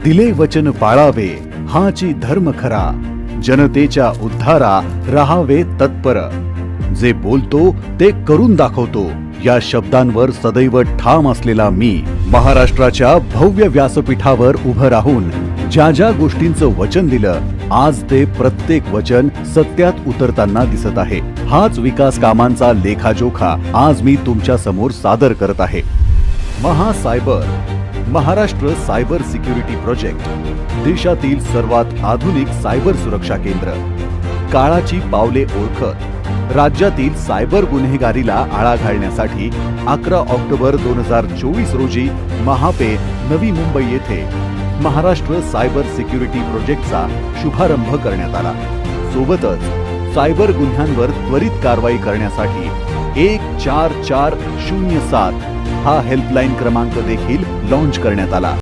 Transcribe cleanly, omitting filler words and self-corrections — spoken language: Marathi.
दिले वचन पाळावे हाची धर्म खरा, जनतेच्या उद्धारा राहावे तत्पर, जे बोलतो ते करून दाखवतो या शब्दांवर सदैव ठाम असलेला मी महाराष्ट्राच्या भव्य व्यासपीठावर उभं राहून ज्या ज्या गोष्टींचं वचन दिलं, आज ते प्रत्येक वचन सत्यात उतरताना दिसत आहे। हाच विकास कामांचा लेखाजोखा आज मी तुमच्या समोर सादर करत आहे। महासायबर, महाराष्ट्र सायबर सिक्युरिटी प्रोजेक्ट, देशातील सर्वात आधुनिक सायबर सुरक्षा केंद्र, काळाची पावले ओळखत राज्यातील सायबर गुन्हेगारीला आळा घालण्यासाठी 11 ऑक्टोबर 2024 रोजी महापे नवी मुंबई येथे महाराष्ट्र सायबर सिक्युरिटी प्रोजेक्टचा शुभारंभ करण्यात आला। सोबतच सायबर गुन्ह्यांवर त्वरित कारवाई करण्यासाठी 144007 हा हेल्पलाईन क्रमांक देखील लॉन्च करण्यात आला।